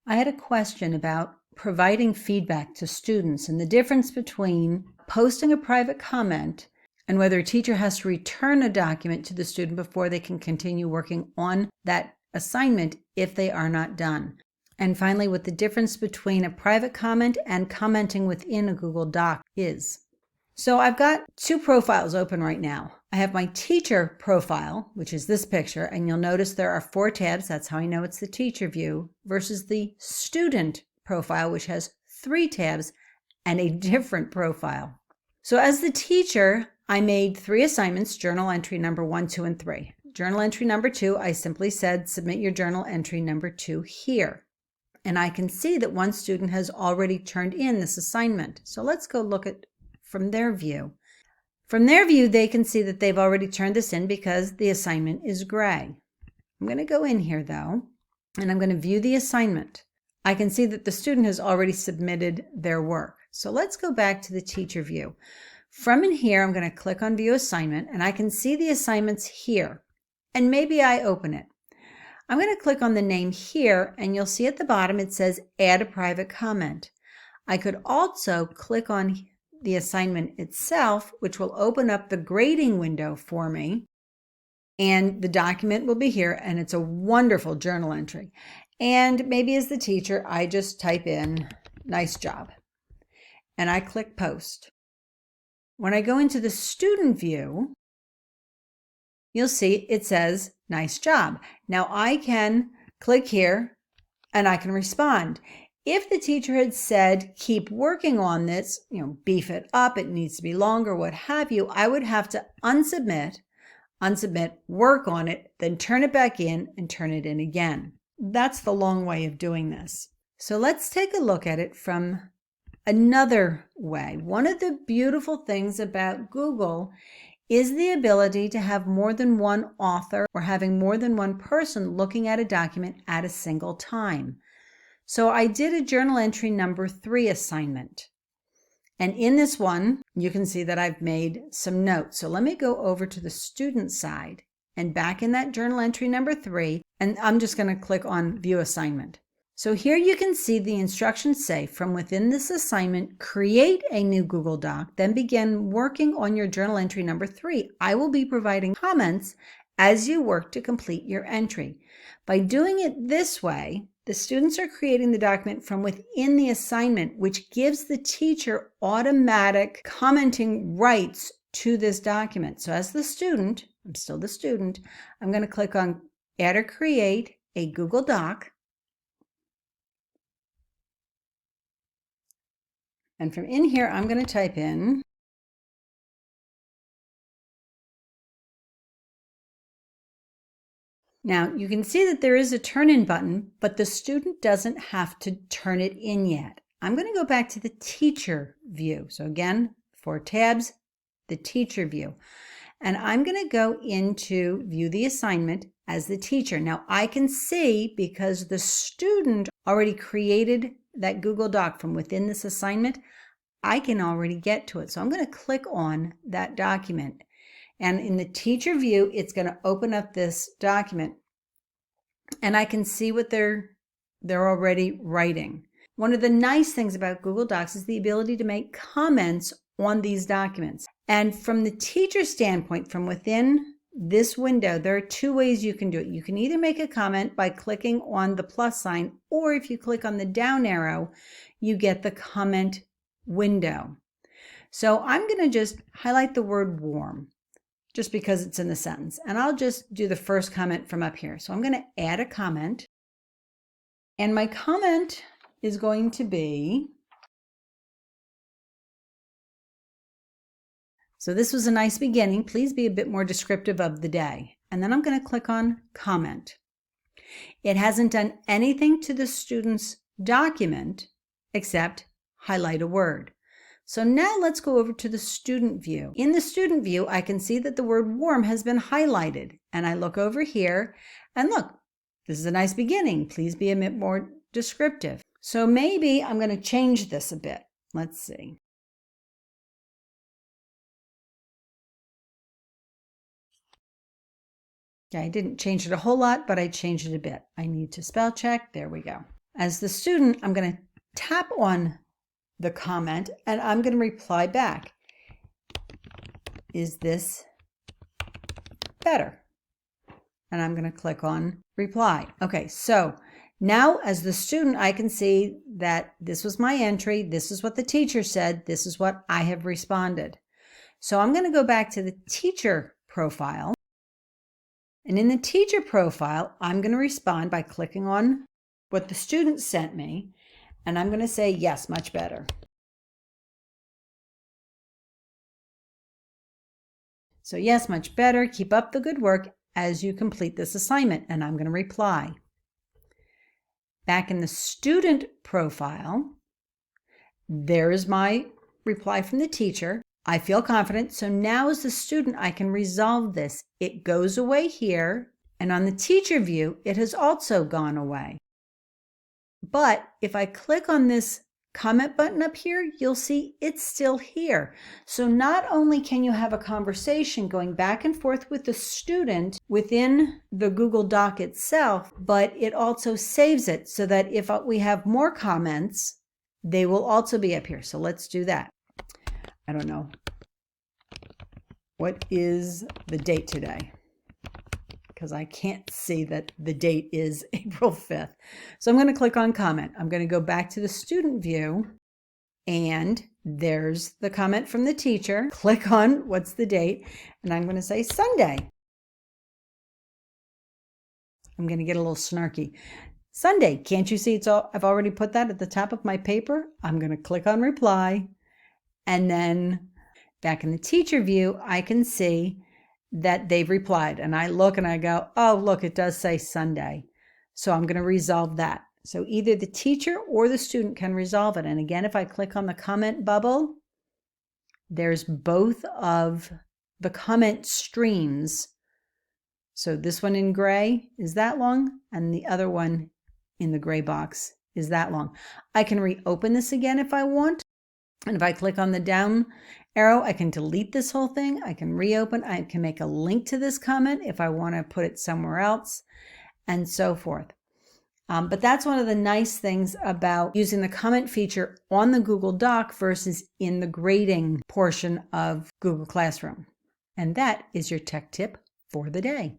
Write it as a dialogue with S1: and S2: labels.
S1: I had a question about providing feedback to students and the difference between posting a private comment and whether a teacher has to return a document to the student before they can continue working on that assignment if they are not done. And finally, what the difference between a private comment and commenting within a Google Doc is. So I've got two profiles open right now. I have my teacher profile, which is this picture, and you'll notice there are 4 tabs. That's how I know it's the teacher view, versus the student profile, which has 3 tabs and a different profile. So as the teacher, I made 3 assignments, journal entry number 1, 2, and 3. Journal entry number 2, I simply said, submit your journal entry number 2 here. And I can see that one student has already turned in this assignment. So let's go look at from their view. From their view, they can see that they've already turned this in because the assignment is gray. I'm going to go in here though, and I'm going to view the assignment. I can see that the student has already submitted their work. So let's go back to the teacher view. From in here, I'm going to click on view assignment, and I can see the assignments here. And maybe I open it. I'm going to click on the name here, and you'll see at the bottom it says add a private comment. I could also click on the assignment itself, which will open up the grading window for me, and the document will be here, and it's a wonderful journal entry. And maybe as the teacher, I just type in nice job, and I click post. When I go into the student view, you'll see it says nice job. Now I can click here and I can respond. If the teacher had said, keep working on this, beef it up, it needs to be longer, what have you, I would have to unsubmit, work on it, then turn it back in and turn it in again. That's the long way of doing this. So let's take a look at it from another way. One of the beautiful things about Google is the ability to have more than one author or having more than one person looking at a document at a single time. So I did a journal entry number 3 assignment. And in this one, you can see that I've made some notes. So let me go over to the student side and back in that journal entry number 3, and I'm just going to click on view assignment. So here you can see the instructions say, from within this assignment, create a new Google Doc, then begin working on your journal entry number 3. I will be providing comments as you work to complete your entry. By doing it this way, the students are creating the document from within the assignment, which gives the teacher automatic commenting rights to this document. So as the student, I'm still the student, I'm going to click on Add or Create a Google Doc. And from in here, I'm going to type in Now, you can see that there is a turn in button, but the student doesn't have to turn it in yet. I'm going to go back to the teacher view. So again, 4 tabs, the teacher view. And I'm going to go into view the assignment as the teacher. Now I can see, because the student already created that Google Doc from within this assignment, I can already get to it. So I'm going to click on that document. And in the teacher view, it's going to open up this document, and I can see what they're already writing. One of the nice things about Google Docs is the ability to make comments on these documents. And from the teacher standpoint, from within this window, there are 2 ways you can do it. You can either make a comment by clicking on the plus sign, or if you click on the down arrow, you get the comment window. So I'm going to just highlight the word warm, just because it's in the sentence. And I'll just do the first comment from up here. So I'm going to add a comment. And my comment is going to be, so this was a nice beginning. Please be a bit more descriptive of the day. And then I'm going to click on comment. It hasn't done anything to the student's document except highlight a word. So now let's go over to the student view. In the student view, I can see that the word warm has been highlighted. And I look over here and look, this is a nice beginning. Please be a bit more descriptive. So maybe I'm going to change this a bit. Let's see. Yeah, I didn't change it a whole lot, but I changed it a bit. I need to spell check. There we go. As the student, I'm going to tap on the comment and I'm going to reply back. Is this better? And I'm going to click on reply. Okay, so now as the student, I can see that this was my entry. This is what the teacher said. This is what I have responded. So I'm going to go back to the teacher profile. And in the teacher profile, I'm going to respond by clicking on what the student sent me. And I'm going to say, yes, much better. So yes, much better. Keep up the good work as you complete this assignment. And I'm going to reply. Back in the student profile, there is my reply from the teacher. I feel confident. So now as the student, I can resolve this. It goes away here. And on the teacher view, it has also gone away. But if I click on this comment button up here, you'll see it's still here. So not only can you have a conversation going back and forth with the student within the Google Doc itself, but it also saves it so that if we have more comments, they will also be up here. So let's do that. I don't know. What is the date today? Because I can't see that the date is April 5th. So I'm going to click on comment. I'm going to go back to the student view and there's the comment from the teacher. Click on what's the date and I'm going to say Sunday. I'm going to get a little snarky. Sunday, can't you see it's all, I've already put that at the top of my paper. I'm going to click on reply and then back in the teacher view, I can see that they've replied and I look and I go, oh, look, it does say Sunday. So I'm going to resolve that. So either the teacher or the student can resolve it. And again, if I click on the comment bubble, there's both of the comment streams. So this one in gray is that long and the other one in the gray box is that long. I can reopen this again if I want. And if I click on the down arrow, I can delete this whole thing. I can reopen. I can make a link to this comment if I want to put it somewhere else and so forth. But that's one of the nice things about using the comment feature on the Google Doc versus in the grading portion of Google Classroom. And that is your tech tip for the day.